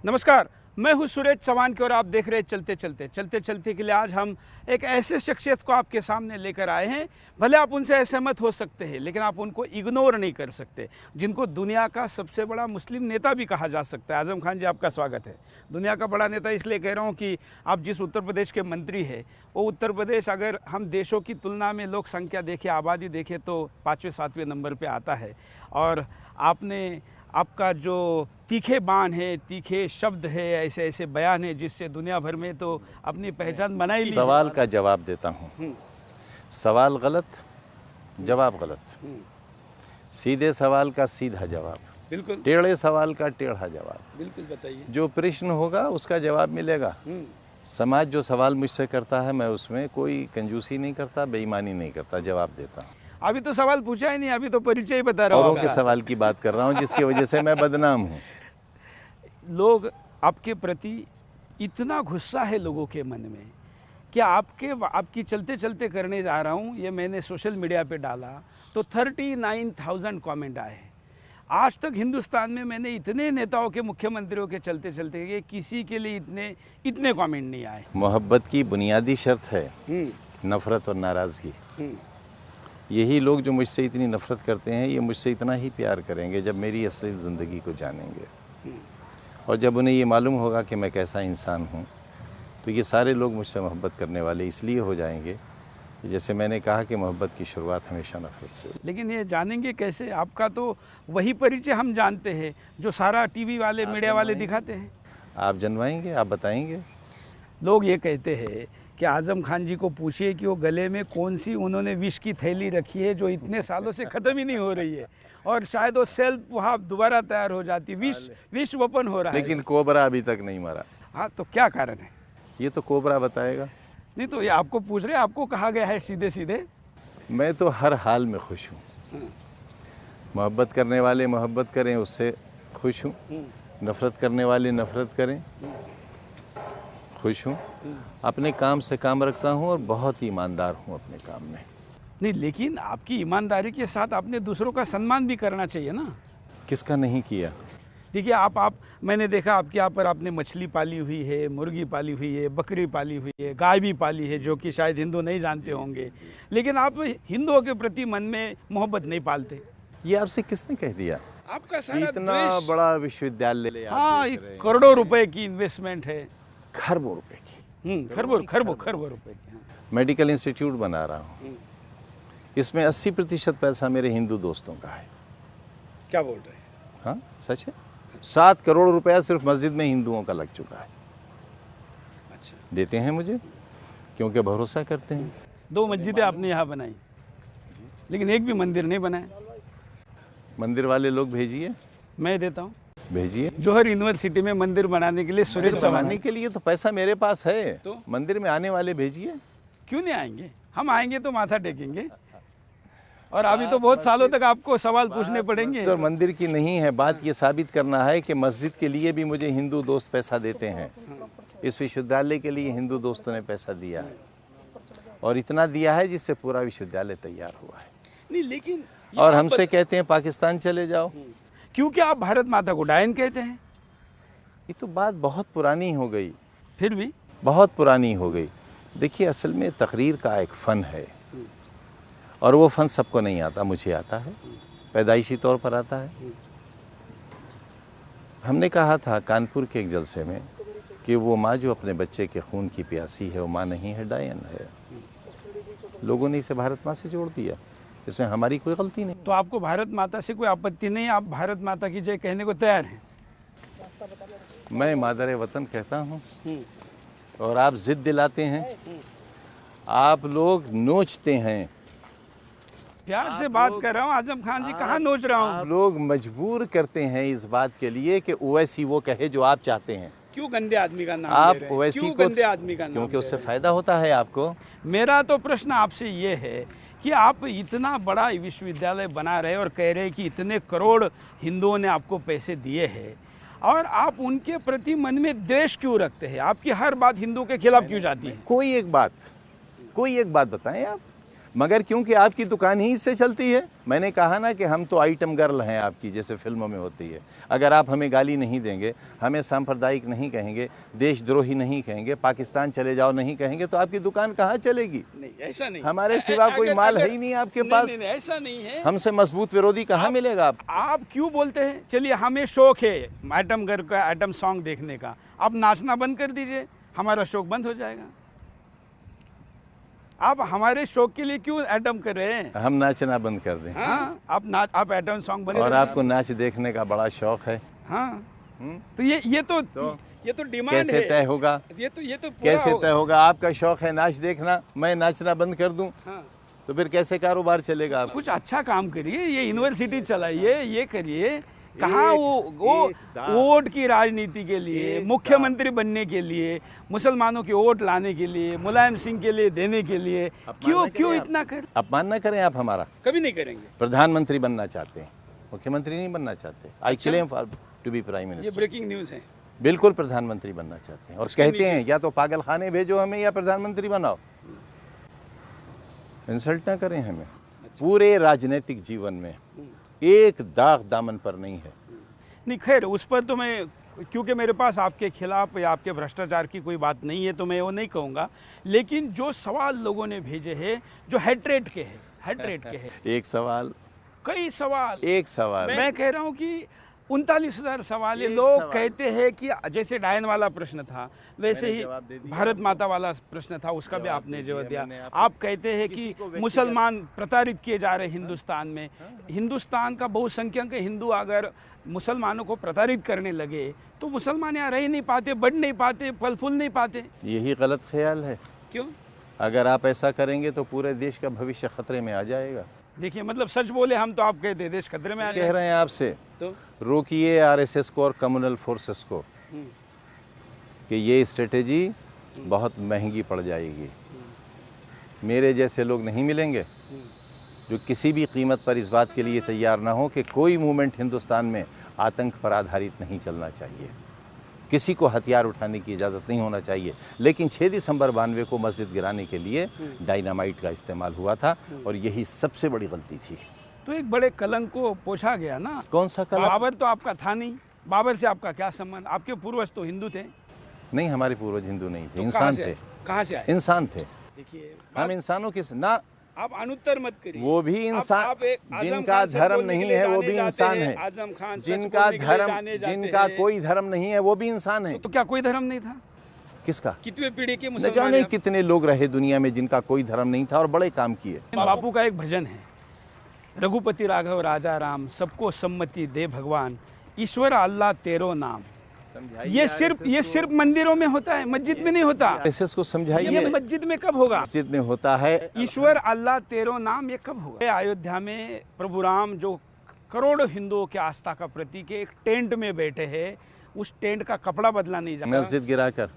नमस्कार, मैं हूं सुरेश चौहान और आप देख रहे हैं चलते चलते के लिए आज हम एक ऐसे शख्सियत को आपके सामने लेकर आए हैं। भले आप उनसे असहमत हो सकते हैं, लेकिन आप उनको इग्नोर नहीं कर सकते, जिनको दुनिया का सबसे बड़ा मुस्लिम नेता भी कहा जा सकता है। आज़म खान जी, आपका स्वागत है। दुनिया का बड़ा नेता इसलिए कह रहा हूँ कि आप जिस उत्तर प्रदेश के मंत्री हैं, वो उत्तर प्रदेश अगर हम देशों की तुलना में लोक संख्या देखें, आबादी देखें तो 5वें-7वें नंबर पर आता है। और आपका जो तीखे बाण है, तीखे शब्द है, ऐसे ऐसे बयान है जिससे दुनिया भर में तो अपनी पहचान बनाई ली। सवाल का जवाब देता हूँ। सवाल गलत, जवाब गलत। सीधे सवाल का सीधा जवाब, बिल्कुल। टेढ़े सवाल का टेढ़ा जवाब। बिल्कुल, बताइए। जो प्रश्न होगा उसका जवाब मिलेगा। समाज जो सवाल मुझसे करता है, मैं उसमें कोई कंजूसी नहीं करता, बेईमानी नहीं करता, जवाब देता हूँ। अभी तो सवाल पूछा ही नहीं, अभी तो परिचय बता रहा हूँ। औरों के सवाल की बात कर रहा हूँ जिसकी वजह से मैं बदनाम हूँ। लोग आपके प्रति इतना गुस्सा है लोगों के मन में कि आपकी चलते चलते करने जा रहा हूँ, ये मैंने सोशल मीडिया पे डाला तो 39,000 कमेंट आए। आज तक हिंदुस्तान में मैंने इतने नेताओं के, मुख्यमंत्रियों के चलते चलते किसी के लिए इतने कमेंट नहीं आए। मोहब्बत की बुनियादी शर्त है नफरत और नाराज़गी। यही लोग जो मुझसे इतनी नफरत करते हैं, ये मुझसे इतना ही प्यार करेंगे जब मेरी असली ज़िंदगी को जानेंगे। और जब उन्हें ये मालूम होगा कि मैं कैसा इंसान हूँ, तो ये सारे लोग मुझसे मोहब्बत करने वाले इसलिए हो जाएंगे, जैसे मैंने कहा कि मोहब्बत की शुरुआत हमेशा नफरत से होती है। लेकिन ये जानेंगे कैसे? आपका तो वही परिचय हम जानते हैं जो सारा टीवी वाले, मीडिया वाले दिखाते हैं। आप जनवाएंगे, आप बताएंगे। लोग ये कहते हैं कि आज़म खान जी को पूछिए कि वो गले में कौन सी उन्होंने विष की थैली रखी है जो इतने सालों से ख़त्म ही नहीं हो रही है, और शायद वो सेल्फ वहाँ दोबारा तैयार हो जाती। विष वपन हो रहा है, लेकिन कोबरा अभी तक नहीं मरा। हाँ, तो क्या कारण है? ये तो कोबरा बताएगा। नहीं तो ये आपको पूछ रहे, आपको कहा गया है सीधे सीधे। मैं तो हर हाल में खुश हूँ। मोहब्बत करने वाले मोहब्बत करें, उससे खुश हूँ। नफ़रत करने वाले नफ़रत करें, खुश हूँ। अपने काम से काम रखता हूँ और बहुत ईमानदार हूँ अपने काम में। नहीं, लेकिन आपकी ईमानदारी के साथ आपने दूसरों का सम्मान भी करना चाहिए ना। किसका नहीं किया? देखिए, मैंने देखा आपके यहाँ पर आपने मछली पाली हुई है, मुर्गी पाली हुई है, बकरी पाली हुई है, गाय भी पाली है, जो कि शायद हिंदू नहीं जानते होंगे, लेकिन आप हिंदुओं के प्रति मन में मोहब्बत नहीं पालते। ये आपसे किसने कह दिया? आपका सारा इतना बड़ा विश्वविद्यालय, हाँ, करोड़ों रुपए की इन्वेस्टमेंट है, खरबों रुपए की। खरबों रुपए की। हाँ। मेडिकल इंस्टीट्यूट बना रहा हूँ, इसमें 80% पैसा मेरे हिंदू दोस्तों का है। क्या बोल रहे हैं? हाँ, सच है। 7 करोड़ रुपया सिर्फ मस्जिद में हिंदुओं का लग चुका है। अच्छा। देते हैं मुझे क्योंकि भरोसा करते हैं। 2 मस्जिदें आपने यहाँ बनाई, लेकिन एक भी मंदिर नहीं बनाया। मंदिर वाले लोग भेजिए, मैं देता हूँ। भेजिए। जौहर यूनिवर्सिटी में मंदिर बनाने के लिए सुरेश चौहान बनाने के लिए तो पैसा मेरे पास है, तो मंदिर में आने वाले भेजिए। क्यों नहीं आएंगे? हम आएंगे तो माथा टेकेंगे, और अभी तो बहुत सालों तक आपको सवाल पूछने पड़ेंगे। तो मंदिर की नहीं है बात, ये साबित करना है कि मस्जिद के लिए भी मुझे हिंदू दोस्त पैसा देते हैं। इस विश्वविद्यालय के लिए हिंदू दोस्तों ने पैसा दिया है, और इतना दिया है जिससे पूरा विश्वविद्यालय तैयार हुआ है। नहीं, लेकिन और हमसे कहते हैं पाकिस्तान चले जाओ, क्योंकि आप भारत माता को डायन कहते हैं। ये तो बात बहुत पुरानी हो गई, फिर भी बहुत पुरानी हो गई। देखिए, असल में तकरीर का एक फ़न है, और वो फ़न सबको नहीं आता, मुझे आता है, पैदाइशी तौर पर आता है। हमने कहा था कानपुर के एक जलसे में कि वो माँ जो अपने बच्चे के खून की प्यासी है, वो माँ नहीं है, डायन है। लोगों ने इसे भारत माँ से जोड़ दिया, इसमें हमारी कोई गलती नहीं। तो आपको भारत माता से कोई आपत्ति नहीं, आप भारत माता की जय कहने को तैयार हैं? मैं मादर वतन कहता हूँ, और आप जिद दिलाते हैं, आप लोग नोचते हैं। प्यार से बात कर रहा हूँ आजम खान जी, कहाँ नोच रहा हूँ? आप लोग मजबूर करते हैं इस बात के लिए कि ओवैसी वो कहे जो आप चाहते हैं। क्यों गंदे आदमी का नाम आप ले रहे हैं? ओवैसी क्यों को, गंदे आदमी का नाम? क्योंकि उससे फ़ायदा होता है आपको। मेरा तो प्रश्न आपसे ये है कि आप इतना बड़ा विश्वविद्यालय बना रहे और कह रहे हैं कि इतने करोड़ हिंदुओं ने आपको पैसे दिए हैं, और आप उनके प्रति मन में द्वेष क्यों रखते हैं? आपकी हर बात हिंदू के खिलाफ क्यों जाती है? कोई एक बात बताएं आप। मगर क्योंकि आपकी दुकान ही इससे चलती है। मैंने कहा ना कि हम तो आइटम गर्ल हैं आपकी, जैसे फिल्मों में होती है। अगर आप हमें गाली नहीं देंगे, हमें सांप्रदायिक नहीं कहेंगे, देशद्रोही नहीं कहेंगे, पाकिस्तान चले जाओ नहीं कहेंगे, तो आपकी दुकान कहाँ चलेगी? नहीं, ऐसा नहीं। हमारे सिवा कोई माल है ही नहीं आपके पास। नहीं, ऐसा नहीं है। हमसे मजबूत विरोधी कहाँ मिलेगा आप क्यों बोलते हैं? चलिए, हमें शौक है आइटम गर्ल का, आइटम सॉन्ग देखने का। आप नाचना बंद कर दीजिए, हमारा शौक बंद हो जाएगा। आप हमारे शौक के लिए क्यों आइटम कर रहे हैं? हम नाचना बंद कर दें? हाँ, आप आइटम सॉन्ग बने। और आपको नाच देखने का बड़ा शौक है? हाँ। तो ये तो डिमांड है। कैसे तय होगा? ये तो कैसे तय होगा? आपका शौक है नाच देखना, मैं नाचना बंद कर दूं? हाँ। तो फिर कैसे कारोबार चलेगा? आप कुछ अच्छा काम करिए, ये यूनिवर्सिटी चलाइए, ये करिए। कहाँ वो वोट की राजनीति के लिए, मुख्यमंत्री बनने के लिए, मुसलमानों के वोट लाने के लिए, मुलायम सिंह के लिए देने के लिए क्यों इतना कर? अपमान ना करें आप हमारा। कभी नहीं करेंगे। प्रधानमंत्री बनना चाहते हैं, मुख्यमंत्री नहीं बनना चाहते। I claim for to be prime ये मिनिस्टर। ब्रेकिंग न्यूज़ है। बिल्कुल प्रधानमंत्री बनना चाहते हैं और कहते हैं या तो पागल खाने भेजो हमें या प्रधानमंत्री बनाओ। इंसल्ट ना करें हमें। पूरे राजनीतिक जीवन में एक दाग दामन पर नहीं है। नहीं, खैर उस पर तो मैं, क्योंकि मेरे पास आपके खिलाफ या आपके भ्रष्टाचार की कोई बात नहीं है, तो मैं वो नहीं कहूँगा। लेकिन जो सवाल लोगों ने भेजे हैं, जो हेट्रेट के हैं एक सवाल, कई सवाल, एक सवाल मैं कह रहा हूँ कि 39,000 सवाल है। लोग कहते हैं कि जैसे डायन वाला प्रश्न था, वैसे ही भारत माता वाला प्रश्न था, उसका भी आपने जवाब दिया। आप कहते हैं कि मुसलमान प्रताड़ित किए जा रहे हैं हिंदुस्तान में। हिंदुस्तान का बहुसंख्यक हिंदू अगर मुसलमानों को प्रताड़ित करने लगे तो मुसलमान यहाँ रह ही नहीं पाते, बढ़ नहीं पाते, फल फूल नहीं पाते। यही गलत ख्याल है। क्यों? अगर आप ऐसा करेंगे तो पूरे देश का भविष्य खतरे में आ जाएगा। देखिए, मतलब सच बोले हम तो आप कहते हैं देश खतरे में आ कह रहे हैं आपसे, तो रोकिए आरएसएस को और कम्युनल फोर्सेस को कि ये स्ट्रेटेजी बहुत महंगी पड़ जाएगी। मेरे जैसे लोग नहीं मिलेंगे जो किसी भी कीमत पर इस बात के लिए तैयार ना हो कि कोई मूवमेंट हिंदुस्तान में आतंक पर आधारित नहीं चलना चाहिए, किसी को हथियार उठाने की इजाज़त नहीं होना चाहिए। लेकिन 6 दिसंबर 92 को मस्जिद गिराने के लिए डायनामाइट का इस्तेमाल हुआ था और यही सबसे बड़ी गलती थी। तो एक बड़े कलंक को पोछा गया ना। कौन सा कलंक? बाबर तो आपका था नहीं। बाबर से आपका क्या संबंध? आपके पूर्वज तो हिंदू थे। नहीं, हमारे पूर्वज हिंदू नहीं थे, तो इंसान थे। कहाँ से आए? इंसान थे। देखिए, हम इंसानों के ना, आप अनुत्तर मत करिए। वो भी इंसान, आप जिनका धर्म नहीं है वो भी इंसान है। आजम खान जिनका कोई धर्म नहीं है वो भी इंसान है। तो क्या कोई धर्म नहीं था? किसका? कितने पीढ़ी के न मुसलमान जाने हैं? कितने लोग रहे दुनिया में जिनका कोई धर्म नहीं था और बड़े काम किए। बापू का एक भजन है, रघुपति राघव राजा राम, सबको सम्मति दे भगवान, ईश्वर अल्लाह तेरो नाम। ये सिर्फ मंदिरों में होता है, मस्जिद में नहीं होता। आरएसएस को समझाइए, ये मस्जिद में कब होगा? मस्जिद में होता है। ईश्वर अल्लाह तेरो नाम, ये कब होगा? अयोध्या में प्रभु राम जो करोड़ों हिंदुओं के आस्था का प्रतीक है, एक टेंट में बैठे हैं, उस टेंट का कपड़ा बदला नहीं जाता। मस्जिद गिराकर,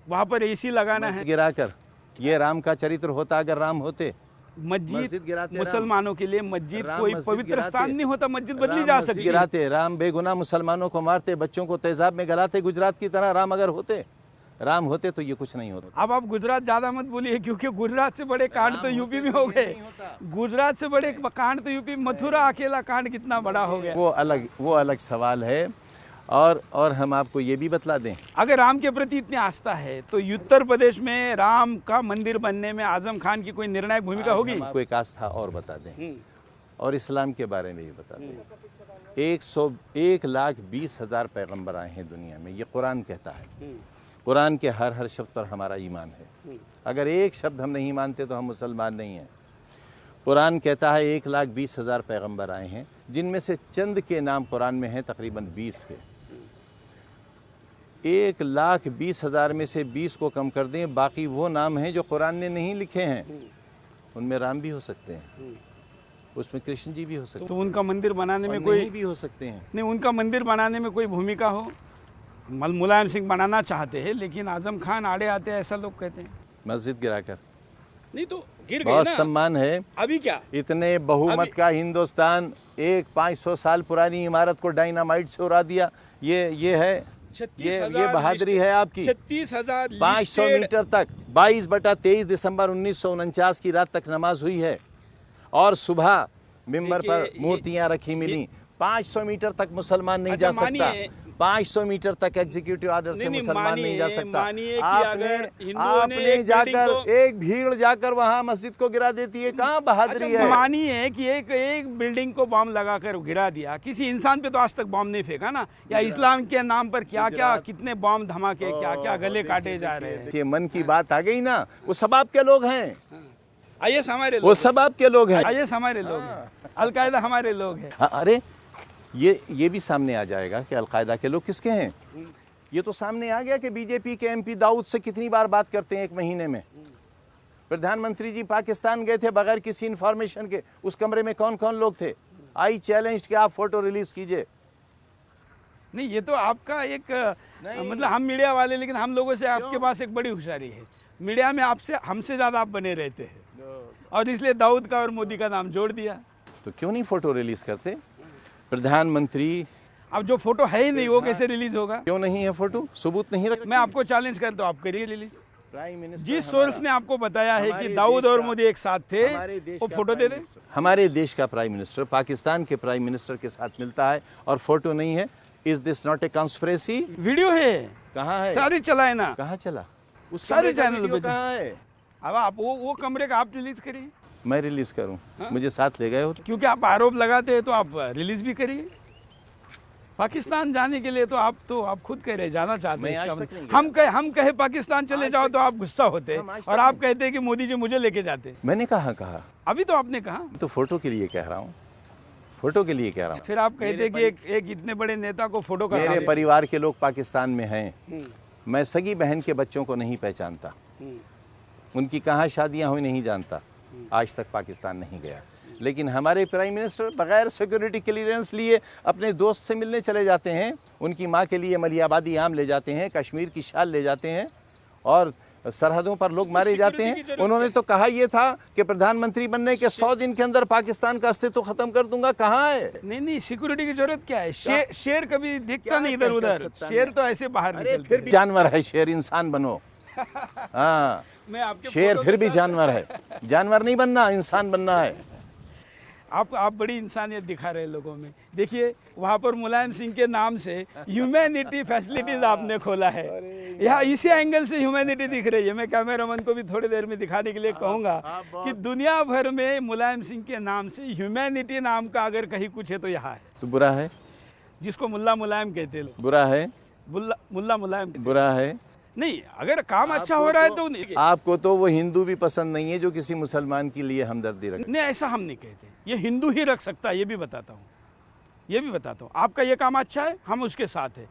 वहाँ पर एसी लगाना है। गिराकर, ये राम का चरित्र होता अगर राम होते। मस्जिद मुसलमानों के लिए मस्जिद कोई पवित्र स्थान नहीं होता, मस्जिद बदली जा सकती है। गिराते, राम बेगुनाह मुसलमानों को मारते, बच्चों को तेजाब में गलाते, गुजरात की तरह। राम अगर होते, राम होते तो ये कुछ नहीं होता। अब आप गुजरात ज्यादा मत बोलिए, क्योंकि गुजरात से बड़े कांड तो यूपी में हो गए। गुजरात से बड़े कांड तो यूपी, मथुरा अकेला कांड कितना बड़ा हो गया। वो अलग सवाल है। और हम आपको ये भी बतला दें, अगर राम के प्रति इतनी आस्था है तो उत्तर प्रदेश में राम का मंदिर बनने में आजम खान की कोई निर्णायक भूमिका होगी? आपको एक आस्था और बता दें और इस्लाम के बारे में भी बता दें। 1,20,000 पैगंबर आए हैं दुनिया में, ये कुरान कहता है। कुरान के हर शब्द पर हमारा ईमान है। अगर एक शब्द हम नहीं मानते तो हम मुसलमान नहीं हैं। कुरान कहता है 1,20,000 पैगंबर आए हैं, जिनमें से चंद के नाम कुरान में हैं, तकरीबन 20 के। 1,20,000 में से 20 को कम कर दें, बाकी वो नाम हैं जो कुरान ने नहीं लिखे हैं। उनमें राम भी हो सकते हैं, उसमें कृष्ण जी भी हो सकते हैं। तो उनका मंदिर बनाने में और कोई नहीं भी हो सकते हैं। नहीं, उनका मंदिर बनाने में कोई भूमिका हो? मुलायम सिंह बनाना चाहते हैं, लेकिन आजम खान आड़े आते हैं, ऐसा लोग कहते हैं। मस्जिद गिराकर नहीं तो गिर गई बहुत ना। सम्मान है। अभी क्या? इतने बहुमत का हिंदुस्तान एक 500 साल पुरानी इमारत को डायनामाइट से उड़ा दिया। ये है, ये बहादुरी है आपकी। 36,000 500 मीटर तक 22/23 दिसंबर 1949 की रात तक नमाज हुई है और सुबह मिंबर पर मूर्तियां रखी मिली। 500 मीटर तक मुसलमान नहीं जा सकता, 500 मीटर तक एग्जीक्यूटिव ऑर्डर से मुसलमान नहीं जा सकता। आपने जाकर एक भीड़ जाकर वहां मस्जिद को गिरा देती है, कहाँ बहादुरी है? मानिए कि एक बिल्डिंग को बॉम्ब लगाकर गिरा दिया, किसी इंसान पे तो आज तक बॉम्ब नहीं फेंका ना। या इस्लाम के नाम पर क्या क्या कितने बॉम्ब धमाके, क्या क्या गले काटे जा रहे हैं। ये मन की बात आ गई ना, वो सब आपके लोग हैं। आईएस हमारे लोग, वो सब आपके लोग हैं। आईएस हमारे लोग हैं, अलकायदा हमारे लोग हैं। अरे ये भी सामने आ जाएगा कि अलकायदा के लोग किसके हैं। ये तो सामने आ गया कि बीजेपी के एमपी दाऊद से कितनी बार बात करते हैं एक महीने में। प्रधानमंत्री जी पाकिस्तान गए थे बगैर किसी इंफॉर्मेशन के, उस कमरे में कौन कौन लोग थे? आई चैलेंज कि आप फोटो रिलीज कीजिए। नहीं, ये तो आपका एक मतलब हम मीडिया वाले, लेकिन हम लोगों से आपके पास एक बड़ी होशियारी है। मीडिया में आपसे हमसे ज़्यादा आप बने रहते हैं और इसलिए दाऊद का और मोदी का नाम जोड़ दिया। तो क्यों नहीं फोटो रिलीज करते? प्रधानमंत्री अब जो फोटो है ही नहीं वो कैसे रिलीज होगा? क्यों नहीं है फोटो? सबूत नहीं रख। मैं आपको चैलेंज कर तो आप करिए रिलीज। प्राइम मिनिस्टर जिस सोर्स ने आपको बताया है कि दाऊद और मोदी एक साथ थे, वो फोटो दे दे। हमारे देश का प्राइम मिनिस्टर पाकिस्तान के प्राइम मिनिस्टर के साथ मिलता है और फोटो नहीं है। Is this not a conspiracy? Video है, कहाँ है? सारी चलाए ना। कहाँ चला? उस सारे चैनल पे कहाँ है? अब आप वो कमरे का आप रिलीज करिए। मैं रिलीज करूं? मुझे साथ ले गए हो? क्योंकि आप आरोप लगाते हैं तो आप रिलीज भी करिए। पाकिस्तान जाने के लिए तो आप खुद कह रहे जाना चाहते हैं। हम कहे पाकिस्तान चले जाओ तो आप गुस्सा होते और आप कहते हैं कि मोदी जी मुझे लेके जाते। मैंने कहा अभी तो आपने कहा। तो फोटो के लिए कह रहा हूँ, फोटो के लिए कह रहा हूँ। फिर आप कहते कि एक इतने बड़े नेता को फोटो का। मेरे परिवार के लोग पाकिस्तान में हैं, मैं सगी बहन के बच्चों को नहीं पहचानता, उनकी कहाँ शादियाँ हुई नहीं जानता, आज तक पाकिस्तान नहीं गया। लेकिन हमारे प्राइम मिनिस्टर बगैर सिक्योरिटी क्लियरेंस लिए अपने दोस्त से मिलने चले जाते हैं, उनकी माँ के लिए मलियाबादी आम ले जाते हैं, कश्मीर की शाल ले जाते हैं और सरहदों पर लोग मारे जाते हैं। उन्होंने तो कहा यह था कि प्रधानमंत्री बनने के 100 दिन के अंदर पाकिस्तान का अस्तित्व खत्म कर दूंगा। कहाँ है? नहीं, सिक्योरिटी की जरूरत क्या है? शेर कभी दिखता नहीं इधर उधर, शेर तो ऐसे बाहर फिर भी जानवर है, शेर इंसान बनो। हाँ, शेर फिर भी जानवर है, जानवर नहीं बनना, इंसान बनना है। आप बड़ी इंसानियत दिखा रहे हैं लोगों में। देखिए वहाँ पर मुलायम सिंह के नाम से ह्यूमैनिटी फैसिलिटीज आपने खोला है। यहाँ इसी एंगल से ह्यूमैनिटी दिख रही है। मैं कैमरामैन को भी थोड़ी देर में दिखाने के लिए कहूँगा कि दुनिया भर में मुलायम सिंह के नाम से ह्यूमैनिटी नाम का अगर कहीं कुछ है तो यहाँ है। तो बुरा है? जिसको मुल्ला मुलायम कहते हैं। बुरा है? मुल्ला मुलायम बुरा है? नहीं, अगर काम अच्छा हो रहा है तो नहीं। आपको तो वो हिंदू भी पसंद नहीं है जो किसी मुसलमान के लिए हमदर्दी रखे। नहीं, ऐसा हम नहीं कहते। ये हिंदू ही रख सकता है, ये भी बताता हूँ। आपका ये काम अच्छा है, हम उसके साथ है।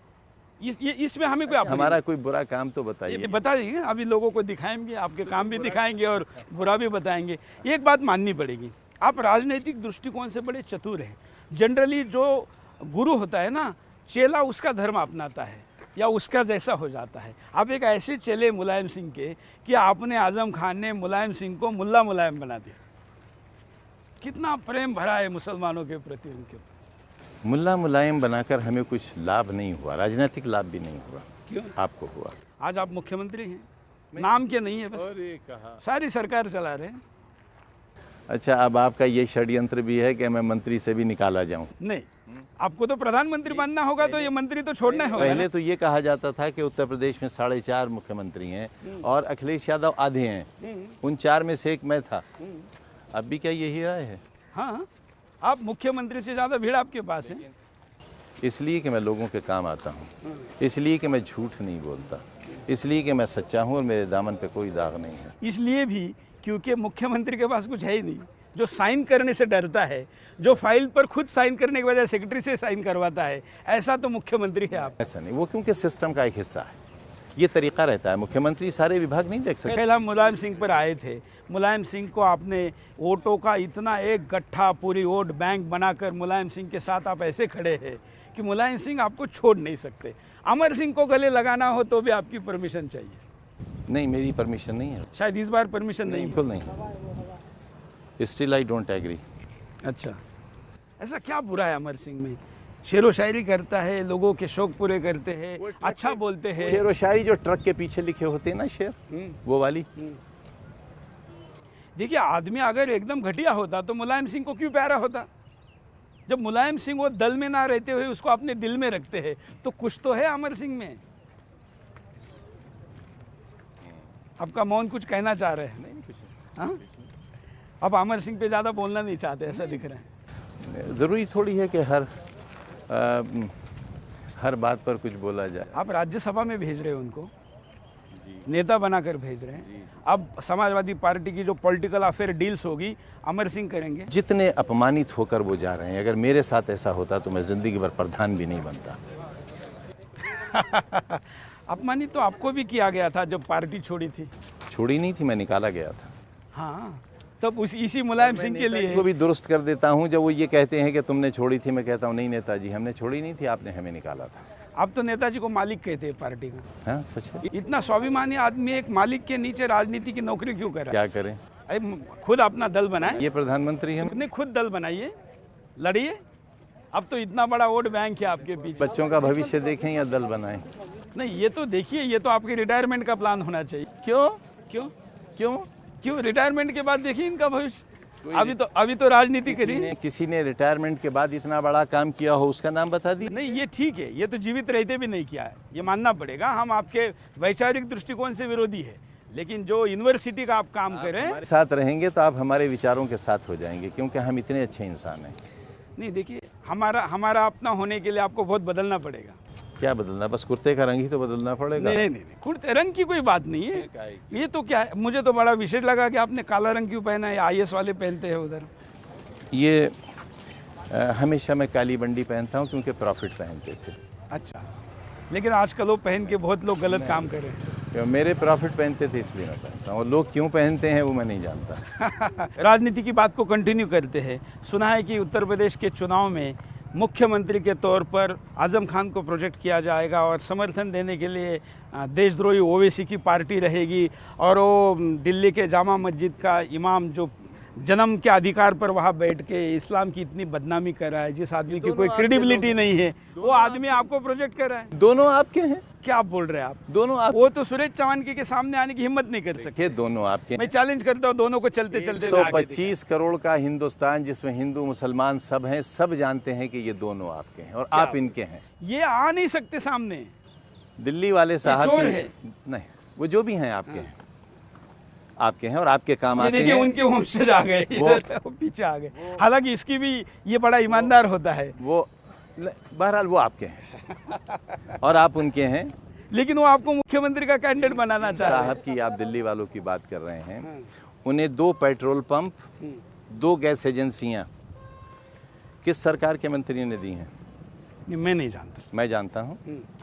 इसमें हमें कोई हमारा कोई बुरा काम तो बताइए। बता दीजिए, अभी लोगों को दिखाएंगे, आपके काम भी दिखाएंगे और बुरा भी बताएंगे। एक बात माननी पड़ेगी, आप राजनीतिक दृष्टिकोण से बड़े चतुर हैं। जनरली जो गुरु होता है ना, चेला उसका धर्म अपनाता है या उसका जैसा हो जाता है। आप एक ऐसे चले मुलायम सिंह के कि आपने आजम खान ने मुलायम सिंह को मुल्ला मुलायम बना दिया। कितना प्रेम भरा है मुसलमानों के प्रति उनके। मुल्ला मुलायम बनाकर हमें कुछ लाभ नहीं हुआ, राजनीतिक लाभ भी नहीं हुआ। क्यों? आपको हुआ। आज आप मुख्यमंत्री हैं, नाम के नहीं है, बस सारी सरकार चला रहे हैं। अच्छा, अब आपका ये षड्यंत्र भी है कि मैं मंत्री से भी निकाला जाऊं? नहीं, आपको तो प्रधानमंत्री बनना होगा, तो ये मंत्री तो छोड़ना होगा। पहले तो ये कहा जाता था कि उत्तर प्रदेश में 4.5 मुख्यमंत्री हैं और अखिलेश यादव आधे हैं, उन 4 में से एक मैं था। अब भी क्या यही राय है? हाँ, आप मुख्यमंत्री से ज़्यादा भीड़ आपके पास है। इसलिए कि मैं लोगों के काम आता हूँ, इसलिए कि मैं झूठ नहीं बोलता, इसलिए कि मैं सच्चा हूँ और मेरे दामन पे कोई दाग नहीं है। इसलिए भी क्योंकि मुख्यमंत्री के पास कुछ है ही नहीं, जो साइन करने से डरता है, जो फाइल पर खुद साइन करने के बजाय सेक्रेटरी से साइन करवाता है, ऐसा तो मुख्यमंत्री है आप। ऐसा नहीं, वो क्योंकि सिस्टम का एक हिस्सा है, ये तरीका रहता है। मुख्यमंत्री सारे विभाग नहीं देख सकते। पहले हम मुलायम सिंह पर आए थे। मुलायम सिंह को आपने वोटों का इतना एक गट्ठा, पूरी वोट बैंक बनाकर मुलायम सिंह के साथ आप ऐसे खड़े हैं कि मुलायम सिंह आपको छोड़ नहीं सकते। अमर सिंह को गले लगाना हो तो भी आपकी परमिशन चाहिए। नहीं, मेरी परमिशन नहीं है। शायद इस बार परमिशन नहीं, बिल्कुल नहीं। Still I don't agree. अच्छा, ऐसा क्या बुरा है अमर सिंह में शेर व शायरी करता है, लोगों के शौक पूरे करते हैं, अच्छा बोलते हैं। शेर व शायरी जो ट्रक के पीछे लिखे होते हैं ना शेर, वो वाली। देखिए, आदमी अगर एकदम घटिया होता तो मुलायम सिंह को क्यों प्यारा होता? जब मुलायम सिंह वो दल में ना रहते हुए उसको अपने दिल में रखते हैं, तो कुछ तो है अमर सिंह में। आपका मौन कुछ कहना चाह रहे हैं? नहीं, कुछ हाँ, अब अमर सिंह पे ज़्यादा बोलना नहीं चाहते, ऐसा दिख रहा है। ज़रूरी थोड़ी है कि हर बात पर कुछ बोला जाए। आप राज्यसभा में भेज रहे हो उनको, नेता बनाकर भेज रहे हैं। अब समाजवादी पार्टी की जो पॉलिटिकल अफेयर डील्स होगी, अमर सिंह करेंगे। जितने अपमानित होकर वो जा रहे हैं, अगर मेरे साथ ऐसा होता तो मैं ज़िंदगी भर प्रधान भी नहीं बनता। अपमानित तो आपको भी किया गया था जब पार्टी छोड़ी थी। छोड़ी नहीं थी, मैं निकाला गया था। हाँ, तब इसी मुलायम सिंह के लिए को भी दुरुस्त कर देता हूँ। जब वो ये कहते हैं कि तुमने छोड़ी थी, मैं कहता हूँ नहीं नेताजी, हमने छोड़ी नहीं थी, आपने हमें निकाला था। अब तो नेताजी को मालिक कहते हैं पार्टी का। हाँ, सच है। इतना स्वाभिमानी आदमी एक मालिक के नीचे राजनीति की नौकरी क्यों करे? क्या करें? खुद अपना दल बनाए। ये प्रधानमंत्री है, अपने खुद दल बनाइए, लड़िए। अब तो इतना बड़ा वोट बैंक है आपके पीछे। बच्चों का भविष्य देखें या दल बनाएं? नहीं, ये तो देखिए, ये तो आपके रिटायरमेंट का प्लान होना चाहिए। क्यों क्यों क्यों क्यों? रिटायरमेंट के बाद देखिए इनका भविष्य। अभी तो राजनीति करिए। किसी ने रिटायरमेंट के बाद इतना बड़ा काम किया हो, उसका नाम बता दी? नहीं, ये ठीक है, ये तो जीवित रहते भी नहीं किया है, ये मानना पड़ेगा। हम आपके वैचारिक दृष्टिकोण से विरोधी है, लेकिन जो यूनिवर्सिटी का आप काम करें, हमारे साथ रहेंगे तो आप हमारे विचारों के साथ हो जाएंगे, क्योंकि हम इतने अच्छे इंसान हैं। नहीं, देखिए, हमारा अपना होने के लिए आपको बहुत बदलना पड़ेगा। क्या बदलना? बस कुर्ते का रंग ही तो बदलना पड़ेगा। नहीं, कुर्ते रंग की कोई बात नहीं है। ये तो क्या है, मुझे तो बड़ा विशेष लगा कि आपने काला रंग क्यों पहना है। IAS वाले पहनते हैं उधर। ये हमेशा मैं काली बंडी पहनता हूँ, क्योंकि प्रॉफिट पहनते थे। अच्छा, लेकिन आजकल वो पहन के बहुत लोग गलत काम कर रहे हैं। मेरे प्रॉफिट पहनते थे इसलिए मैं पहनता हूँ, लोग क्यों पहनते हैं वो मैं नहीं जानता। राजनीति की बात को कंटिन्यू करते हैं। सुना है कि उत्तर प्रदेश के चुनाव में मुख्यमंत्री के तौर पर आज़म खान को प्रोजेक्ट किया जाएगा और समर्थन देने के लिए देशद्रोही ओवैसी की पार्टी रहेगी, और वो दिल्ली के जामा मस्जिद का इमाम जो जन्म के अधिकार पर वहाँ बैठ के इस्लाम की इतनी बदनामी कर रहा है, जिस आदमी की कोई क्रेडिबिलिटी नहीं है, वो आदमी आपको प्रोजेक्ट कर रहा है। दोनों आपके हैं? क्या आप बोल रहे हैं? आप दोनों आप? वो तो सुरेश चौहान के सामने आने की हिम्मत नहीं कर सकते। दोनों आपके। मैं चैलेंज करता हूँ दोनों को चलते चलते। 125 करोड़ का हिंदुस्तान, जिसमें हिंदू मुसलमान सब हैं, सब जानते हैं कि ये दोनों आपके हैं और आप इनके हैं। ये आ नहीं सकते सामने। दिल्ली वाले साहब चोर है। नहीं, वो जो भी हैं आपके हैं, आपके हैं और आपके काम आते हैं। उनके वंशज आ गए, वो पीछे आ गए। हालांकि इसकी भी ये बड़ा ईमानदार होता है। वो बहरहाल वो आपके हैं और आप उनके हैं, लेकिन वो आपको मुख्यमंत्री का कैंडिडेट बनाना चाह रहे हैं। साहब की आप दिल्ली वालों की बात कर रहे हैं। उन्हें 2 पेट्रोल पंप, 2 गैस एजेंसियां किस सरकार के मंत्री ने दी हैं? मैं नहीं जानता। मैं जानता हूं,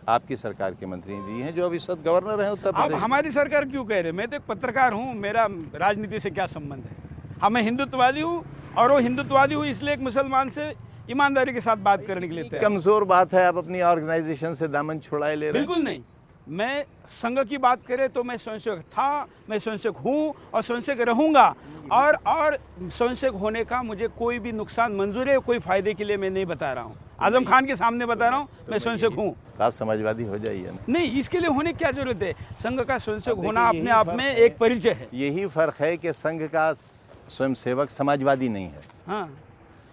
आपकी सरकार के मंत्री ने दी हैं, जो अभी इस वक्त गवर्नर हैं उत्तर प्रदेश। आप हमारी सरकार क्यों कह रहे हैं? मैं तो एक पत्रकार हूं, मेरा राजनीति से क्या संबंध है? हाँ, मैं हिंदुत्ववादी हूँ, और वो हिंदुत्ववादी हूँ इसलिए एक मुसलमान से ईमानदारी के साथ बात करने के लिए तैयार। कमजोर बात है, आप अपनी ऑर्गेनाइजेशन से दामन छुड़ाए ले रहे हैं। बिल्कुल नहीं। मैं संघ की बात करें तो मैं स्वयंसेवक था, मैं स्वयंसेवक हूँ और स्वयंसेवक रहूँगा, और स्वयंसेवक होने का मुझे कोई भी नुकसान मंजूर है, कोई फायदे के लिए मैं नहीं बता रहा हूँ। आजम खान के सामने बता रहा हूँ मैं स्वयंसेवक हूँ। आप समाजवादी हो जाइए ना। नहीं, इसके लिए होने की क्या जरूरत है? संघ का स्वयंसेवक होना अपने आप में एक परिचय है। यही फर्क है कि संघ का स्वयंसेवक समाजवादी नहीं है। हाँ,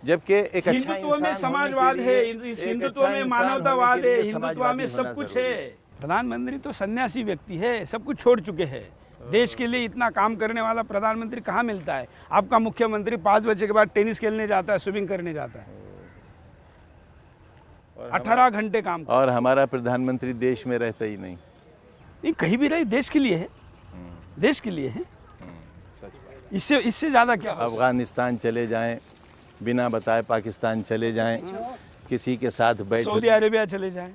जबकि एक अच्छा हिंदुत्व में समाजवाद है, हिंदुत्व में मानवतावाद है, हिंदुत्व में सब कुछ है। प्रधानमंत्री तो सन्यासी व्यक्ति है, सब कुछ छोड़ चुके हैं। देश के लिए इतना काम करने वाला प्रधानमंत्री कहाँ मिलता है? आपका मुख्यमंत्री 5 बजे के बाद टेनिस खेलने जाता है, स्विमिंग करने जाता है, 18 घंटे काम। और हमारा प्रधानमंत्री देश में रहता ही नहीं। कहीं भी रहे देश के लिए है, देश के लिए है। इससे ज़्यादा क्या? अफगानिस्तान चले जाएं, बिना बताए पाकिस्तान चले जाएं, किसी के साथ बैठ, सऊदी अरेबिया चले जाएं,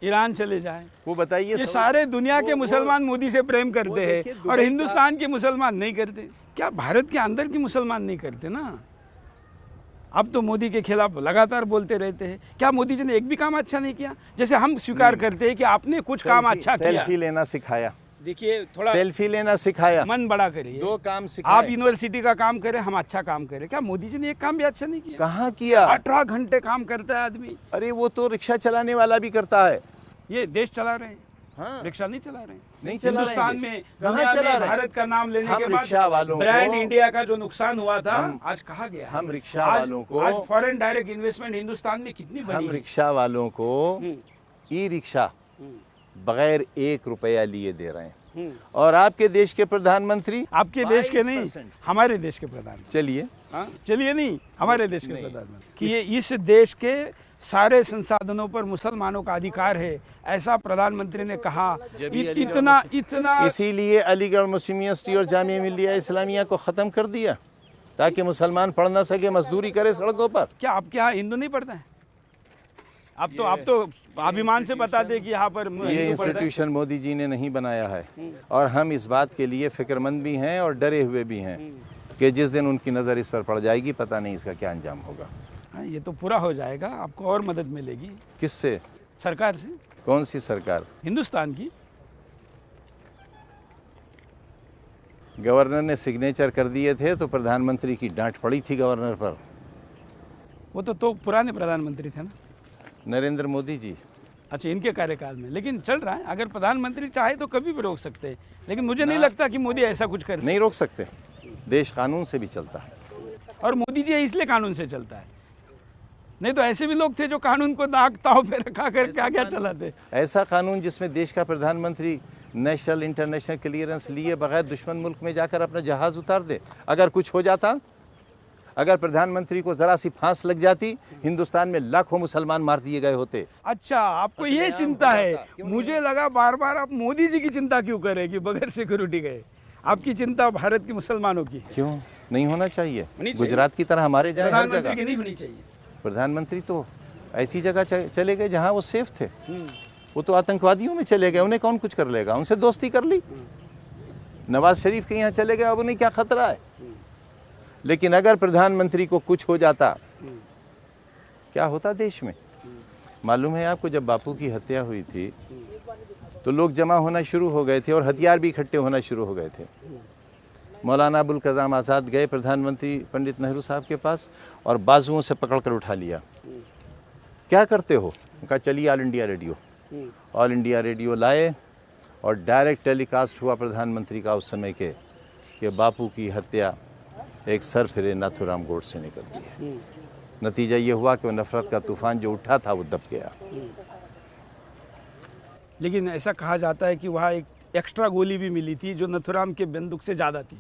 ईरान चले जाएं, वो बताइए, ये सारे दुनिया के मुसलमान मोदी से प्रेम करते हैं, और हिंदुस्तान के मुसलमान नहीं करते। क्या भारत के अंदर के मुसलमान नहीं करते ना? अब तो मोदी के खिलाफ लगातार बोलते रहते हैं। क्या मोदी जी ने एक भी काम अच्छा नहीं किया? जैसे हम स्वीकार करते हैं कि आपने कुछ काम अच्छा किया। सेल्फी लेना सिखाया। देखिए थोड़ा सेल्फी लेना सिखाया, मन बड़ा करिए, 2 काम आप सिखाए। यूनिवर्सिटी का काम करें, हम अच्छा काम करें। क्या मोदी जी ने एक काम भी अच्छा नहीं किया? कहाँ किया? 18 घंटे काम करता है आदमी। अरे वो तो रिक्शा चलाने वाला भी करता है। ये देश चला रहे हैं, हाँ, रिक्शा नहीं चला रहे हैं। नहीं चला रहे हैं हिंदुस्तान देश। में, कहाँ दुनिया चला में रहे हैं? भारत का नाम लेने हम के बाद रिक्शा वालों ब्रांड को- इंडिया का जो नुकसान हुआ था आज कहा गया है? हम रिक्शा आज- वालों को- आज फॉरेन डायरेक्ट इन्वेस्टमेंट हिंदुस्तान में कितनी बनी हम है? रिक्शा वालों को ई रिक्शा बगैर 1 रुपया लिए दे रहे हैं। और आपके देश के प्रधानमंत्री, आपके देश के नहीं, 22%। हमारे देश के प्रधानमंत्री। चलिए, हाँ, चलिए नहीं, हमारे देश के नहीं। प्रधानमंत्री कि ये इस देश के सारे संसाधनों पर मुसलमानों का अधिकार है, ऐसा प्रधानमंत्री ने कहा। इतना इतना इसीलिए अलीगढ़ मुस्लिम यूनिवर्सिटी और जामिया मिल्लिया इस्लामिया को ख़त्म कर दिया ताकि मुसलमान पढ़ ना सके, मजदूरी करे सड़कों पर। क्या आपके यहाँ हिंदू नहीं पढ़ते हैं? आप तो अभिमान से बताते कि यहाँ पर ये हिंदू पढ़ते हैं। इंस्टीट्यूशन मोदी जी ने नहीं बनाया है और हम इस बात के लिए फिक्रमंद भी हैं और डरे हुए भी हैं कि जिस दिन उनकी नज़र इस पर पड़ जाएगी, पता नहीं इसका क्या अंजाम होगा। हाँ, ये तो पूरा हो जाएगा, आपको और मदद मिलेगी किससे? सरकार से, कौन सी सरकार? हिंदुस्तान की। गवर्नर ने सिग्नेचर कर दिए थे तो प्रधानमंत्री की डांट पड़ी थी गवर्नर पर। वो तो पुराने प्रधानमंत्री थे ना, नरेंद्र मोदी जी। अच्छा, इनके कार्यकाल में। लेकिन चल रहा है, अगर प्रधानमंत्री चाहे तो कभी भी रोक सकते हैं, लेकिन मुझे नहीं लगता कि मोदी ऐसा कुछ कर नहीं रोक सकते, देश कानून से भी चलता है। और मोदी जी इसलिए कानून से चलता है, नहीं तो ऐसे भी लोग थे जो कानून को दाग ताव पे रखा कर क्या क्या चलाते। ऐसा कानून जिसमें देश का प्रधानमंत्री नेशनल इंटरनेशनल क्लियरेंस लिए बगैर दुश्मन मुल्क में जाकर अपना जहाज उतार दे। अगर कुछ हो जाता, अगर प्रधानमंत्री को जरा सी फांस लग जाती, हिंदुस्तान में लाखों मुसलमान मार दिए गए होते। अच्छा, आपको ये चिंता है? मुझे लगा बार बार आप मोदी जी की चिंता क्यों करें कि बगैर सिक्योरिटी गए। आपकी चिंता भारत के मुसलमानों की है। क्यों नहीं होना चाहिए? चाहिए। गुजरात की तरह हमारे जाए हर प्रधानमंत्री जगह। की नहीं होनी चाहिए। प्रधानमंत्री तो ऐसी जगह चले गए जहां वो सेफ थे। वो तो आतंकवादियों में चले गए, उन्हें कौन कुछ कर लेगा? उनसे दोस्ती कर ली। नवाज शरीफ के यहाँ चले गए, अब उन्हें क्या खतरा है? लेकिन अगर प्रधानमंत्री को कुछ हो जाता, क्या होता देश में? मालूम है आपको, जब बापू की हत्या हुई थी तो लोग जमा होना शुरू हो गए थे और हथियार भी इकट्ठे होना शुरू हो गए थे। मौलाना अबुल कलाम आज़ाद गए प्रधानमंत्री पंडित नेहरू साहब के पास और बाजुओं से पकड़कर उठा लिया। क्या करते हो? उनका चलिए all India radio. All India radio लाए और डायरेक्ट टेलीकास्ट हुआ प्रधानमंत्री का उस समय के कि बापू की हत्या एक सरफिरे नाथूराम गोडसे ने कर दी है। नतीजा ये हुआ कि वो नफरत का तूफान जो उठा था वो दब गया। लेकिन ऐसा कहा जाता है कि वहाँ एक एक्स्ट्रा गोली भी मिली थी जो नथुराम के बंदूक से ज़्यादा थी।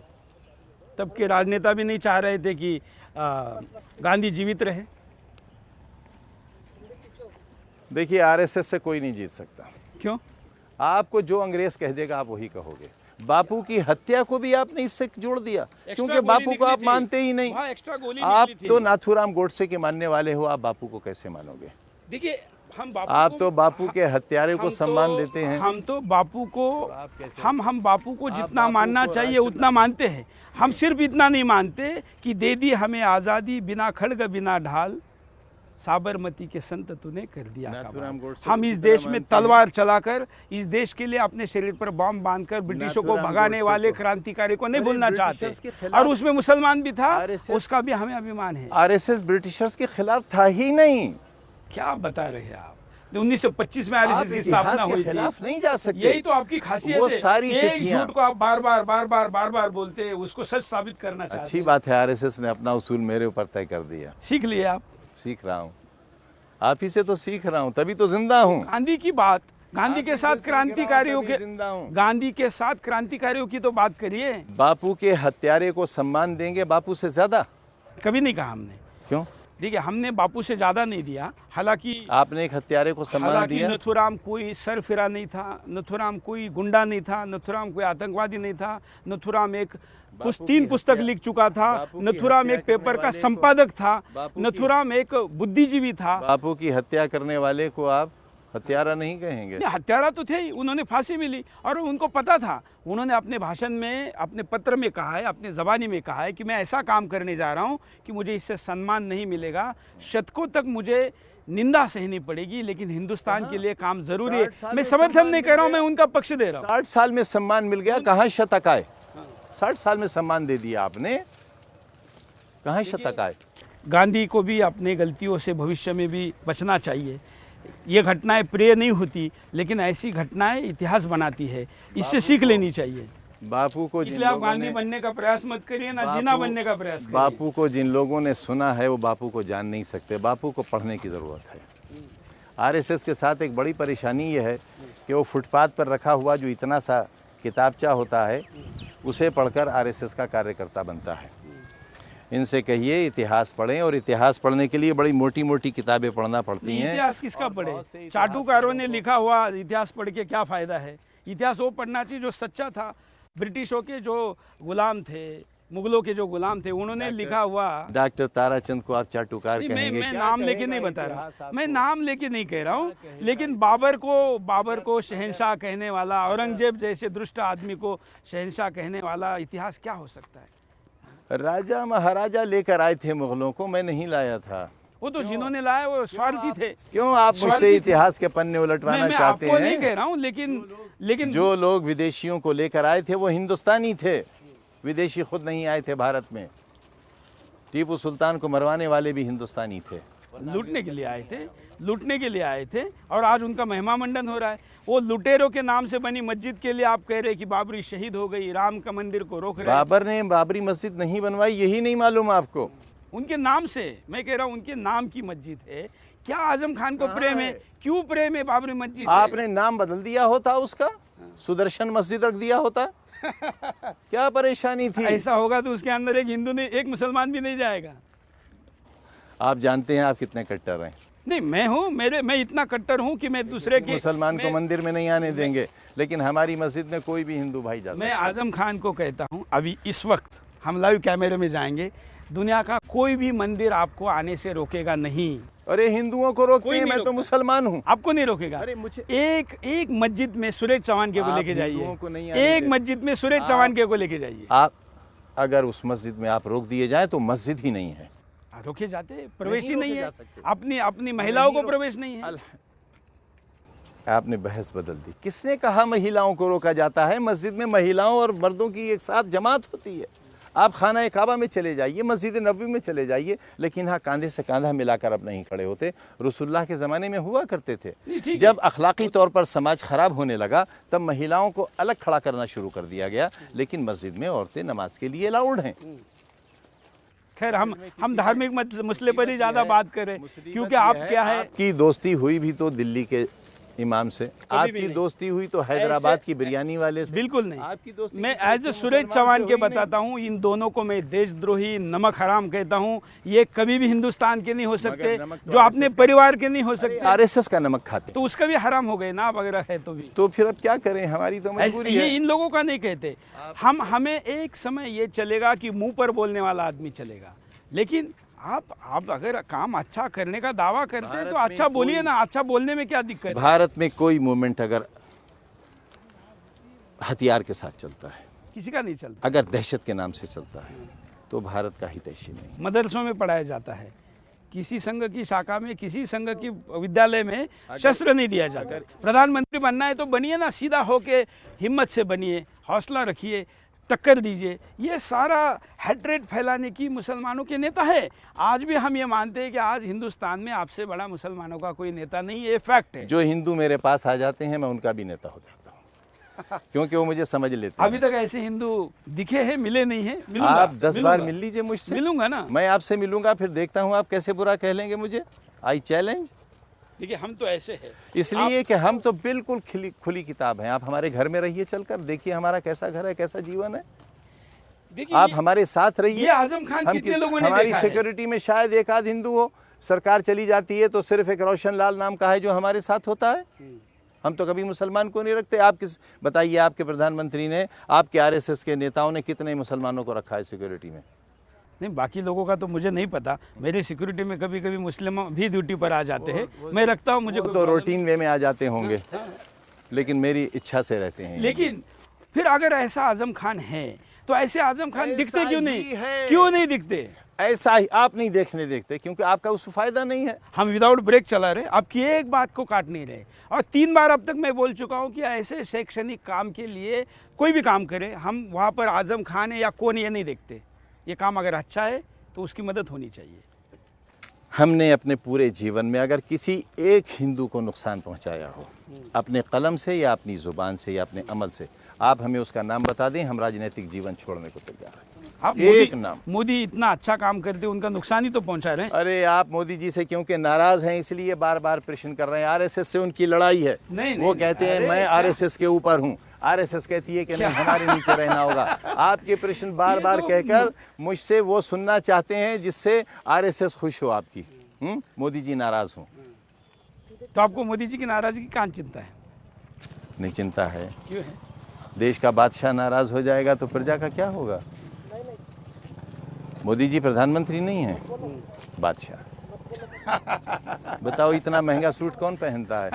तब के राजनेता भी नहीं चाह रहे थे कि गांधी जीवित रहे। देखिए, आरएसएस से कोई नहीं जीत सकता। क्यों? आपको जो अंग्रेज कह देगा आप वही कहोगे। बापू की हत्या को भी आपने इससे जोड़ दिया, क्योंकि बापू को आप मानते ही नहीं। आप तो नाथूराम गोडसे के मानने वाले हो, आप बापू को कैसे मानोगे? देखिए, आप तो बापू के हत्यारे को सम्मान देते हैं। हम तो बापू को हम बापू को जितना मानना चाहिए उतना मानते हैं। हम सिर्फ इतना नहीं मानते कि दे दी हमें आज़ादी बिना खड़ग बिना ढाल, साबरमती के संत तूने कर दिया कमाल। हम इस देश में तलवार चलाकर, इस देश के लिए अपने शरीर पर बॉम्ब बांधकर ब्रिटिशों को भगाने वाले क्रांतिकारी को नहीं भूलना चाहते। और उसमें मुसलमान भी था, उसका भी हमें अभिमान है। आरएसएस ब्रिटिशर्स के खिलाफ था ही नहीं। क्या बता रहे हैं आप? 1925 में आरएसएस की स्थापना हुई थी। खिलाफ नहीं जा सकते। यही तो आपकी खासियत है। वो सारी एक झूठ को आप बार बार बोलते हैं, उसको सच साबित करना चाहते हैं। अच्छी बात है, आरएसएस ने अपना उसूल मेरे ऊपर तय कर दिया। सीख लिए आप? सीख रहा हूँ, आप ही से तो सीख रहा हूँ, तभी तो जिंदा हूँ। गांधी की बात, गांधी के साथ क्रांतिकारियों के, गांधी के साथ क्रांतिकारियों की तो बात करिए। बापू के हत्यारे को सम्मान देंगे बापू से ज्यादा? कभी नहीं कहा हमने। क्यों? देखिए, हमने बापू से ज्यादा नहीं दिया। हालांकि आपने एक हत्यारे को सम्मान दिया। नथुराम कोई सरफिरा नहीं था, नथुराम कोई गुंडा नहीं था, नथुराम कोई आतंकवादी नहीं था। नथुराम एक 3 पुस्तक लिख चुका था। नथुराम एक पेपर का संपादक था। नथुराम एक बुद्धिजीवी था। बापू की हत्या करने वाले को आप हत्यारा नहीं कहेंगे? हत्यारा तो थे ही, उन्होंने फांसी मिली और उनको पता था। उन्होंने अपने भाषण में, अपने पत्र में कहा है, अपने ज़बानी में कहा है कि मैं ऐसा काम करने जा रहा हूँ कि मुझे इससे सम्मान नहीं मिलेगा, शतकों तक मुझे निंदा सहनी पड़ेगी, लेकिन हिंदुस्तान के लिए काम जरूरी 60 साल है। मैं में समर्थन सम्मान नहीं कर रहा हूँ, मिल मैं उनका पक्ष दे रहा हूँ। 60 साल में सम्मान मिल गया, कहाँ शतक आए? 60 साल में सम्मान दे दिया आपने, कहाँ शतक आए? गांधी को भी अपने गलतियों से भविष्य में भी बचना चाहिए। ये घटनाएं प्रिय नहीं होती, लेकिन ऐसी घटनाएं इतिहास बनाती है, इससे सीख लेनी चाहिए। बापू को जिन इसलिए आप लोगों गांधी ने बनने का प्रयास मत करिए, ना जिना बनने का प्रयास करिए। बापू को जिन लोगों ने सुना है वो बापू को जान नहीं सकते। बापू को पढ़ने की ज़रूरत है। आरएसएस के साथ एक बड़ी परेशानी ये है कि वो फुटपाथ पर रखा हुआ जो इतना सा किताबचा होता है उसे पढ़कर आरएसएस का कार्यकर्ता बनता है। इनसे कहिए इतिहास पढ़ें, और इतिहास पढ़ने के लिए बड़ी मोटी मोटी किताबें पढ़ना पड़ती हैं। इतिहास किसका पढ़े? चाटुकारों ने लिखा हुआ इतिहास पढ़ के क्या फायदा है? इतिहास वो पढ़ना चाहिए जो सच्चा था। ब्रिटिशों के जो गुलाम थे, मुगलों के जो गुलाम थे, उन्होंने लिखा हुआ। डॉक्टर ताराचंद को आप चाटुकार कहेंगे? मैं नाम लेके नहीं बता रहा, मैं नाम लेके नहीं कह रहा हूँ, लेकिन बाबर को शहंशाह कहने वाला, औरंगजेब जैसे दुष्ट आदमी को शहंशाह कहने वाला इतिहास क्या हो सकता है? राजा महाराजा लेकर आए थे मुगलों को, मैं नहीं लाया था। वो तो जिन्होंने लाया वो स्वार्थी थे। क्यों आप मुझसे इतिहास के पन्ने उलटवाना चाहते हैं? आपको नहीं कह रहा हूँ, लेकिन जो लोग विदेशियों को लेकर आए थे वो हिंदुस्तानी थे, विदेशी खुद नहीं आए थे भारत में। टीपू सुल्तान को मरवाने वाले भी हिंदुस्तानी थे। लूटने के लिए आए थे, और आज उनका महिमा मंडन हो रहा है। वो लुटेरों के नाम से बनी मस्जिद के लिए आप कह रहे कि बाबरी शहीद हो गई, राम का मंदिर को रोक रहे हैं। बाबर ने बाबरी मस्जिद नहीं बनवाई, यही नहीं मालूम आपको? उनके नाम से, मैं कह रहा हूँ उनके नाम की मस्जिद है। क्या आजम खान को प्रेम है? क्यों प्रेम है बाबरी मस्जिद? आपने नाम बदल दिया होता, उसका सुदर्शन मस्जिद रख दिया होता। क्या परेशानी थी? ऐसा होगा तो उसके अंदर एक हिंदू नहीं, एक मुसलमान भी नहीं जाएगा। आप जानते हैं आप कितने कट्टर हैं? नहीं, मैं इतना कट्टर हूँ कि मैं दूसरे के मुसलमान को मंदिर में नहीं आने देंगे, लेकिन हमारी मस्जिद में कोई भी हिंदू भाई जा सकता है। मैं आजम खान को कहता हूँ, अभी इस वक्त हम लाइव कैमरे में जाएंगे, दुनिया का कोई भी मंदिर आपको आने से रोकेगा नहीं। अरे हिंदुओं को रोकते हैं, मैं तो मुसलमान हूँ। आपको नहीं रोकेगा। अरे मुझे एक मस्जिद में सुरेश चौहान के को लेके जाइए, एक मस्जिद में सुरेश चौहान के को लेके जाइए। आप अगर उस मस्जिद में आप रोक दिए जाए तो मस्जिद ही नहीं है। रोके जाते, प्रवेश ही नहीं है, अपनी महिलाओं को प्रवेश नहीं है। आपने बहस बदल दी। किसने कहा महिलाओं को रोका जाता है? मस्जिद में महिलाओं और मर्दों की एक साथ जमात होती है। आप खाना काबा में चले जाइए, मस्जिद नबवी में चले जाइए, लेकिन हाँ कांधे से कांधा मिलाकर अब नहीं खड़े होते। रसूलुल्लाह के ज़माने में हुआ करते थे। जब अखलाकी तौर पर समाज ख़राब होने लगा तब महिलाओं को अलग खड़ा करना शुरू कर दिया गया, लेकिन मस्जिद में औरतें नमाज के लिए अलाउड हैं। खैर हम धार्मिक मसले पर ही ज़्यादा बात करें, क्योंकि आप क्या है कि दोस्ती हुई भी तो दिल्ली के इमाम से, आपकी दोस्ती हुई तो हैदराबाद की बिरयानी वाले से। बिल्कुल नहीं। आपकी दोस्ती मैं एज ए सुरेश चौहान के बताता हूँ, इन दोनों को मैं देशद्रोही, नमक हराम कहता हूँ। ये कभी भी हिंदुस्तान के नहीं हो सकते, जो अपने परिवार के नहीं हो सकते। आरएसएस का नमक खाते तो उसका भी हराम हो गए ना, अगर है तो भी। तो फिर अब क्या करें, हमारी तो मजबूरी है। ये इन लोगों का नहीं कहते। हमें एक समय ये चलेगा कि मुंह पर बोलने वाला आदमी चलेगा, लेकिन आप अगर काम अच्छा करने का दावा करते हैं तो अच्छा बोलिए ना। अच्छा बोलने में क्या दिक्कत है? भारत में कोई मूवमेंट अगर हथियार के साथ चलता है, किसी का नहीं चलता। अगर दहशत के नाम से चलता है तो भारत का हितैषी नहीं। मदरसों में पढ़ाया जाता है, किसी संघ की शाखा में, किसी संघ की विद्यालय में शस्त्र नहीं दिया जाता। प्रधानमंत्री बनना है तो बनिए ना, सीधा होके हिम्मत से बनिए, हौसला रखिए, टक्कर दीजिए। ये सारा हेट्रेड फैलाने की मुसलमानों के नेता है। आज भी हम ये मानते हैं कि आज हिंदुस्तान में आपसे बड़ा मुसलमानों का कोई नेता नहीं, ये फैक्ट है। जो हिंदू मेरे पास आ जाते हैं मैं उनका भी नेता हो जाता हूँ, क्योंकि वो मुझे समझ लेते हैं। अभी तक ऐसे हिंदू दिखे हैं, मिले नहीं है? आप 10 बार मिल लीजिए मुझसे। मिलूंगा ना, मैं आपसे मिलूंगा, फिर देखता हूँ आप कैसे बुरा कह लेंगे मुझे। I challenge. देखिए हम तो ऐसे हैं, इसलिए कि हम तो बिल्कुल खुली किताब हैं। आप हमारे घर में रहिए, चलकर देखिए हमारा कैसा घर है, कैसा जीवन है। देखिए आप हमारे साथ रहिए। ये आजम खान कितने लोगों ने हमारी देखा है? सिक्योरिटी में शायद एक आध हिंदू हो, सरकार चली जाती है तो सिर्फ एक रोशन लाल नाम का है जो हमारे साथ होता है। हम तो कभी मुसलमान को नहीं रखते। आप किस बताइए, आपके प्रधानमंत्री ने, आपके आरएसएस के नेताओं ने कितने मुसलमानों को रखा है सिक्योरिटी में? नहीं, बाकी लोगों का तो मुझे नहीं पता। मेरी सिक्योरिटी में कभी कभी मुस्लिम भी ड्यूटी पर आ जाते हैं, मैं रखता हूँ। मुझे तो रूटीन वे में आ जाते होंगे, लेकिन मेरी इच्छा से रहते हैं। लेकिन फिर अगर ऐसा आजम खान है तो ऐसे आजम खान दिखते क्यों नहीं दिखते? ऐसा ही आप नहीं देखने देखते, क्योंकि आपका उसमें फायदा नहीं है। हम विदाउट ब्रेक चला रहे, आपकी एक बात को काट नहीं रहे। और 3 बार अब तक मैं बोल चुका हूँ कि ऐसे शैक्षणिक काम के लिए कोई भी काम करे, हम वहाँ पर आजम खान है या कौन ये नहीं देखते। ये काम अगर अच्छा है तो उसकी मदद होनी चाहिए। हमने अपने पूरे जीवन में अगर किसी एक हिंदू को नुकसान पहुंचाया हो, अपने कलम से या अपनी ज़ुबान से या अपने अमल से, आप हमें उसका नाम बता दें, हम राजनीतिक जीवन छोड़ने को तैयार हैं। आप एक नाम। मोदी इतना अच्छा काम करते, उनका नुकसान ही तो पहुंचा रहे हैं। अरे आप मोदी जी से क्योंकि नाराज हैं इसलिए बार बार प्रश्न कर रहे हैं। आरएसएस से उनकी लड़ाई है। वो कहते हैं मैं आरएसएस के ऊपर हूँ, आरएसएस कहती है कि नहीं हमारे नीचे रहना होगा। आपके प्रश्न बार बार कहकर मुझसे वो सुनना चाहते हैं जिससे आरएसएस खुश हो आपकी। मोदी जी नाराज हों। तो आपको मोदी जी की नाराजगी कहाँ चिंता है? नहीं चिंता है। क्यों है? देश का बादशाह नाराज हो जाएगा तो प्रजा का क्या होगा? मोदी जी प्रधानमंत्री नहीं है, बादशाह। बताओ इतना महंगा सूट कौन पहनता है?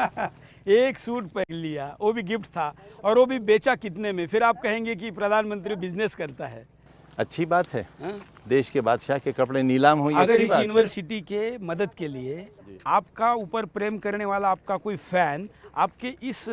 एक सूट पहन लिया, वो भी गिफ्ट था, और वो भी बेचा कितने में? फिर आप कहेंगे कि प्रधानमंत्री बिजनेस करता है। अच्छी बात है। देश के बादशाह के कपड़े नीलाम हुई, अगर अच्छी इस बात है। यूनिवर्सिटी के मदद के लिए आपका ऊपर प्रेम करने वाला आपका कोई फैन आपके इस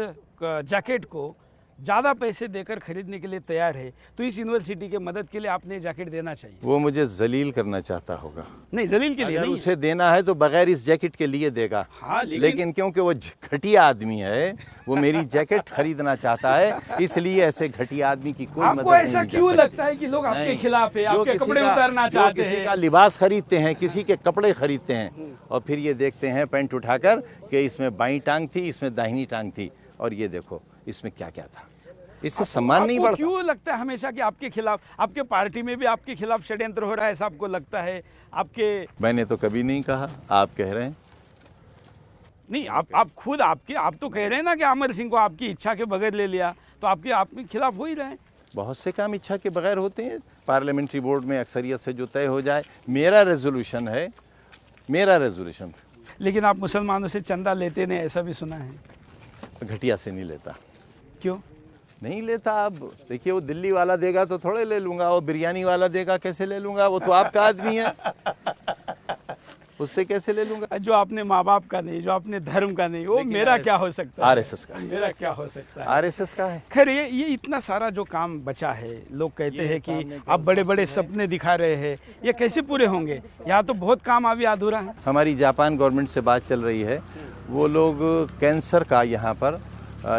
जैकेट को ज़्यादा पैसे देकर खरीदने के लिए तैयार है, तो इस यूनिवर्सिटी के मदद के लिए आपने जैकेट देना चाहिए। वो मुझे जलील करना चाहता होगा। नहीं, जलील के लिए अगर नहीं। उसे देना है तो बगैर इस जैकेट के लिए देगा। हाँ, लेकिन क्योंकि वो घटिया आदमी है, वो मेरी जैकेट खरीदना चाहता है, इसलिए ऐसे घटिया आदमी की कोई मदद आपको नहीं ऐसा ली जा क्यों सकती। लगता है कि लोग आपके नहीं, खिलाफ है, जो आपके किसी कपड़े का- उतारना जो चाहते किसी हैं? का लिबास खरीदते हैं, किसी के कपड़े खरीदते हैं, और फिर ये देखते हैं पैंट उठाकर कि इसमें बाईं टांग थी, इसमें दाहिनी टांग थी, और ये देखो इसमें क्या क्या था। इससे सम्मान नहीं आपको बढ़ता। क्यों लगता है हमेशा कि आपके खिलाफ, आपके पार्टी में भी आपके खिलाफ षड्यंत्र हो रहा है, ऐसा आपको लगता है? आपके मैंने तो कभी नहीं कहा, आप कह रहे हैं। नहीं, आप खुद आप तो कह रहे हैं ना कि अमर सिंह को आपकी इच्छा के बगैर ले लिया, तो आपके खिलाफ हो ही रहे हैं। बहुत से काम इच्छा के बगैर होते हैं। पार्लियामेंट्री बोर्ड में अक्सरियत से जो तय हो जाए, मेरा रेजोल्यूशन है, मेरा रेजोल्यूशन। लेकिन आप मुसलमानों से चंदा लेते नहीं, ऐसा भी सुना है। घटिया से नहीं लेता। क्यों नहीं लेता? अब देखिए, वो दिल्ली वाला देगा तो थोड़े ले लूंगा, वो बिरयानी वाला देगा कैसे ले लूंगा? वो तो आपका आदमी है, उससे कैसे ले लूंगा? जो आपने माँ बाप का नहीं, जो आपने धर्म का नहीं, वो मेरा क्या हो सकता है? आरएसएस का। मेरा क्या हो सकता है? आरएसएस का है। खैर, ये इतना सारा जो काम बचा है, लोग कहते हैं कि आप बड़े बड़े सपने दिखा रहे हैं, ये कैसे पूरे होंगे? यहाँ तो बहुत काम अभी अधूरा है। हमारी जापान गवर्नमेंट से बात चल रही है, वो लोग कैंसर का यहाँ पर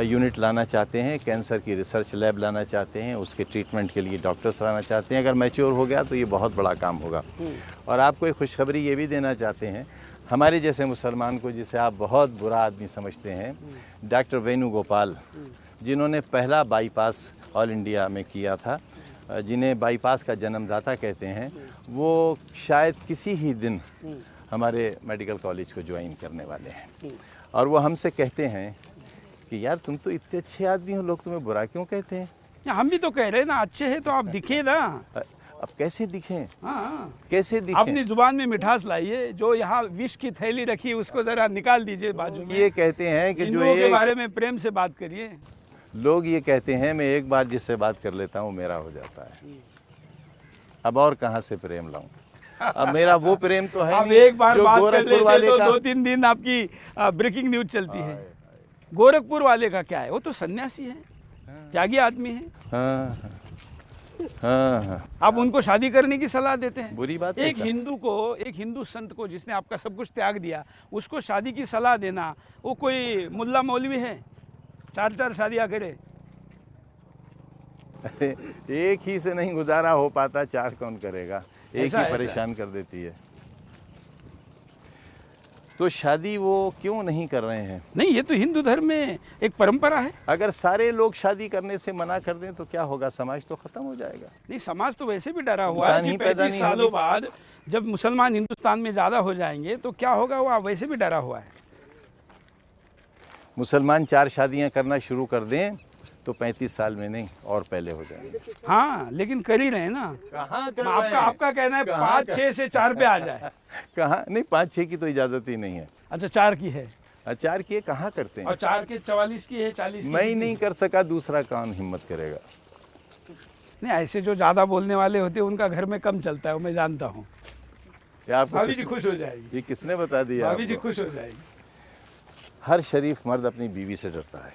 यूनिट लाना चाहते हैं, कैंसर की रिसर्च लैब लाना चाहते हैं, उसके ट्रीटमेंट के लिए डॉक्टर्स लाना चाहते हैं। अगर मैच्योर हो गया तो ये बहुत बड़ा काम होगा। और आपको एक खुशखबरी ये भी देना चाहते हैं, हमारे जैसे मुसलमान को, जिसे आप बहुत बुरा आदमी समझते हैं, डॉक्टर वेणुगोपाल, जिन्होंने पहला बाईपास ऑल इंडिया में किया था, जिन्हें बाईपास का जन्मदाता कहते हैं, वो शायद किसी ही दिन हमारे मेडिकल कॉलेज को ज्वाइन करने वाले हैं। और वो हमसे कहते हैं कि यार तुम तो इतने अच्छे आदमी हो, लोग तुम्हें बुरा क्यों कहते हैं? हम भी तो कह रहे हैं ना, अच्छे हैं तो आप दिखे ना। अब कैसे दिखें? हाँ, कैसे दिखें? अपनी जुबान में मिठास लाइए। जो यहाँ विष की थैली रखी है उसको जरा निकाल दीजिए बाजू में। ये कहते हैं कि जो हिंदुओं के एक बारे में प्रेम से बात करिए। लोग ये कहते हैं मैं एक बार जिससे बात कर लेता हूँ मेरा हो जाता है, अब और कहाँ से प्रेम लाऊं? अब मेरा वो प्रेम तो है आप नहीं एक बार जो बात कर गोरखपुर लेते वाले तो का। 2-3 दिन आपकी ब्रेकिंग न्यूज चलती है। गोरखपुर वाले का क्या है? वो तो सन्यासी है, त्यागी आदमी है। हाँ, हाँ, हाँ। आप उनको शादी करने की सलाह देते हैं। बुरी बात है एक क्या? एक हिंदू संत को, जिसने आपका सब कुछ त्याग दिया, उसको शादी की सलाह देना, वो कोई मुल्ला मौलवी है 4-4 शादियां करे? एक ही से नहीं गुजारा हो पाता, 4 कौन करेगा? एक ऐसा ही परेशान कर देती है। तो शादी वो क्यों नहीं कर रहे हैं? नहीं, ये तो हिंदू धर्म में एक परंपरा है। अगर सारे लोग शादी करने से मना कर दें तो क्या होगा? समाज तो खत्म हो जाएगा। नहीं, समाज तो वैसे भी डरा हुआ है संतान कि ही पैदा 35 नहीं सालों होगी। बाद जब मुसलमान हिंदुस्तान में ज़्यादा हो जाएंगे तो क्या होगा, वो वैसे भी डरा हुआ है। मुसलमान 4 शादियां करना शुरू कर दें तो 35 साल में नहीं और पहले हो जाएंगे। हाँ, लेकिन कर ही रहे हैं ना। कहाँ कर रहे हैं? आपका कहना है 5-6 से 4 पे आ जाए। कहाँ? नहीं, 5-6 की तो इजाजत ही नहीं है। अच्छा, 4 की है 4 की कहाँ करते हैं? और 4 के 44 की है, 40 की मैं ही है। नहीं कर सका, दूसरा कौन हिम्मत करेगा? नहीं, ऐसे जो ज़्यादा बोलने वाले होते हैं उनका घर में कम चलता है, वो मैं जानता हूँ। ये आपको भाभी जी खुश हो जाएगी, ये किसने बता दिया भाभी जी आपको? खुश हो जाएगी। हर शरीफ मर्द अपनी बीवी से डरता है।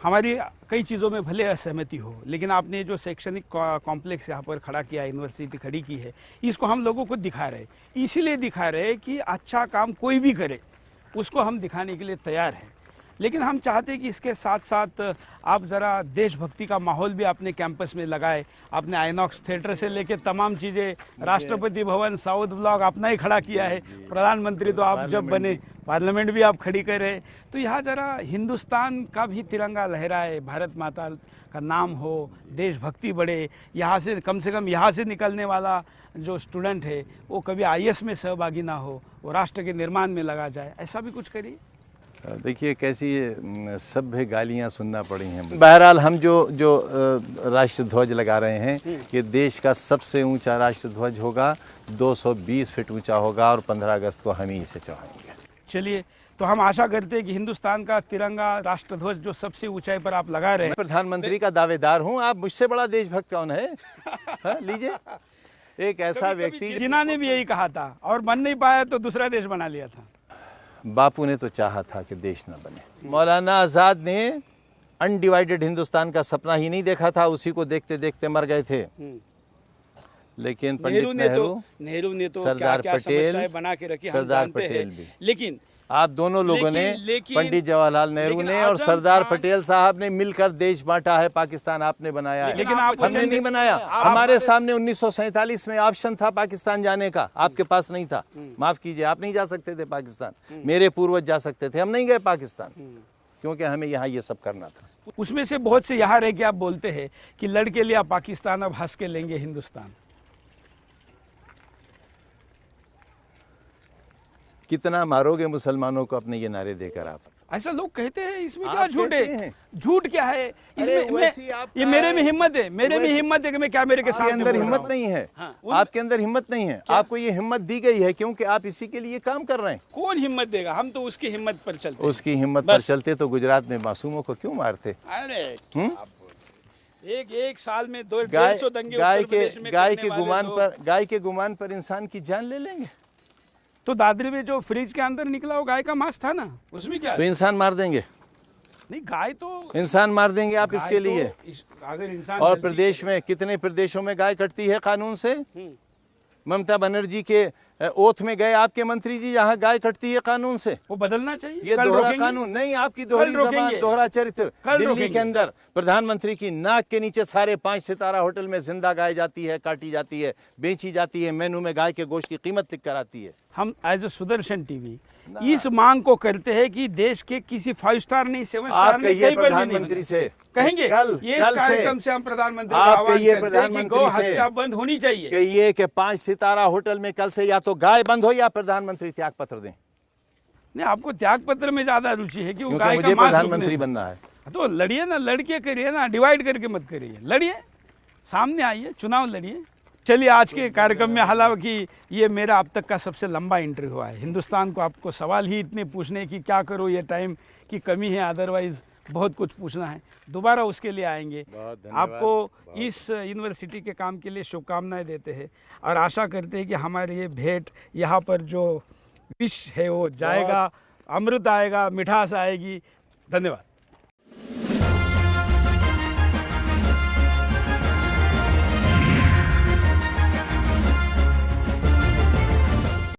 हमारी कई चीज़ों में भले असहमति हो, लेकिन आपने जो शैक्षणिक कॉम्प्लेक्स यहाँ पर खड़ा किया, यूनिवर्सिटी खड़ी की है, इसको हम लोगों को दिखा रहे, इसीलिए दिखा रहे कि अच्छा काम कोई भी करे उसको हम दिखाने के लिए तैयार हैं। लेकिन हम चाहते हैं कि इसके साथ साथ आप ज़रा देशभक्ति का माहौल भी अपने कैंपस में लगाए। आपने आइनॉक्स थिएटर से लेके तमाम चीज़ें, राष्ट्रपति भवन, साउथ ब्लॉक अपना ही खड़ा किया है। प्रधानमंत्री तो आप जब बने, पार्लियामेंट भी आप खड़ी कर रहे, तो यहाँ ज़रा हिंदुस्तान का भी तिरंगा लहराए, भारत माता का नाम हो, देशभक्ति बढ़े। यहाँ से कम यहाँ से निकलने वाला जो स्टूडेंट है वो कभी आईएएस में सहभागी ना हो, वो राष्ट्र के निर्माण में लगा जाए, ऐसा भी कुछ करिए। देखिए कैसी सभ्य गालियां सुनना पड़ी हैं। बहरहाल हम जो राष्ट्र ध्वज लगा रहे हैं, ये देश का सबसे ऊंचा राष्ट्र ध्वज होगा, 220 फीट ऊंचा होगा और 15 अगस्त को हम ही इसे चढ़ाएंगे। चलिए, तो हम आशा करते हैं कि हिंदुस्तान का तिरंगा राष्ट्र ध्वज जो सबसे ऊंचाई पर आप लगा रहे हैं, प्रधानमंत्री का दावेदार हूँ, आप मुझसे बड़ा देशभक्त कौन है? लीजिए, एक ऐसा व्यक्ति जिन्होंने भी यही कहा था और बन नहीं पाया तो दूसरा देश बना लिया था। बापू ने तो चाहा था कि देश न बने। मौलाना आज़ाद ने अनडिवाइडेड हिंदुस्तान का सपना ही नहीं देखा था, उसी को देखते देखते मर गए थे। लेकिन पंडित नेहरू ने तो सरदार क्या पटेल, बना के रखी, सरदार पटेल भी, लेकिन आप दोनों लोगों ने, पंडित जवाहरलाल नेहरू ने और सरदार पटेल साहब ने मिलकर देश बांटा है, पाकिस्तान आपने बनाया है। लेकिन हमने नहीं बनाया। हमारे सामने 1947 में ऑप्शन था पाकिस्तान जाने का, आपके पास नहीं था। माफ कीजिए, आप नहीं जा सकते थे पाकिस्तान, मेरे पूर्वज जा सकते थे, हम नहीं गए पाकिस्तान क्योंकि हमें यहाँ ये सब करना था। उसमें से बहुत से यहाँ रह के आप बोलते हैं कि लड़के लिया पाकिस्तान, अब हंस के लेंगे हिंदुस्तान। कितना मारोगे मुसलमानों को अपने ये नारे देकर आप? ऐसा लोग कहते हैं, इसमें क्या झूठ है? झूठ क्या है इसमें? ये मेरे में हिम्मत है, मेरे में हिम्मत है कि मैं क्या मेरे के सामने अंदर हिम्मत नहीं है। आपके अंदर हिम्मत नहीं है। आपको ये हिम्मत दी गई है क्योंकि आप इसी के लिए काम कर रहे हैं। कौन हिम्मत देगा? हम तो उसकी हिम्मत पर चलते। उसकी हिम्मत पर चलते तो गुजरात में मासूमों को क्यों मारते? अरे एक साल में 150 दंगे गाय के गुमान पर इंसान की जान ले लेंगे। तो दादरी में जो फ्रिज के अंदर निकला वो गाय का मांस था ना, उसमें क्या? तो इंसान मार देंगे? नहीं, गाय तो इंसान मार देंगे आप इसके लिए। अगर इंसान, और प्रदेश में कितने प्रदेशों में गाय कटती है कानून से? ममता बनर्जी के ओथ में गए आपके मंत्री जी, यहाँ गाय कटती है कानून से। वो बदलना चाहिए। ये दोहरा कानून नहीं, आपकी दोहरी जबान, दोहरा चरित्र। दिल्ली के अंदर प्रधानमंत्री की नाक के नीचे 5.5 सितारा होटल में जिंदा गाय जाती है, काटी जाती है, बेची जाती है, मेनू में गाय के गोश्त की कीमत लिख कर आती है। हम एज ए सुदर्शन टीवी इस मांग को करते हैं कि देश के किसी 5 स्टार नहीं, 7 स्टार नहीं, कहीं पर प्रधानमंत्री से कहेंगे ये कार्यक्रम से हम प्रधानमंत्री आप कहिए, प्रधानमंत्री से हत्या बंद होनी चाहिए। कहिए कि 5 सितारा होटल में कल से या तो गाय बंद हो या प्रधानमंत्री त्याग पत्र दें। नहीं, आपको त्याग पत्र में ज्यादा रुचि है कि वो गाय का मुझे प्रधानमंत्री बनना है। तो लड़िए ना, लड़के करिए ना, डिवाइड करके मत करिए, लड़िए, सामने आइए, चुनाव लड़िए। चलिए, आज के कार्यक्रम में हालांकि ये मेरा अब तक का सबसे लंबा इंटरव्यू हुआ है। हिंदुस्तान को आपको सवाल ही इतने पूछने की क्या करो, ये टाइम की कमी है, अदरवाइज बहुत कुछ पूछना है। दोबारा उसके लिए आएंगे। आपको इस यूनिवर्सिटी के काम के लिए शुभकामनाएं देते हैं और आशा करते हैं कि हमारी ये भेंट, यहाँ पर जो विष है वो जाएगा, अमृत आएगा, मिठास आएगी। धन्यवाद।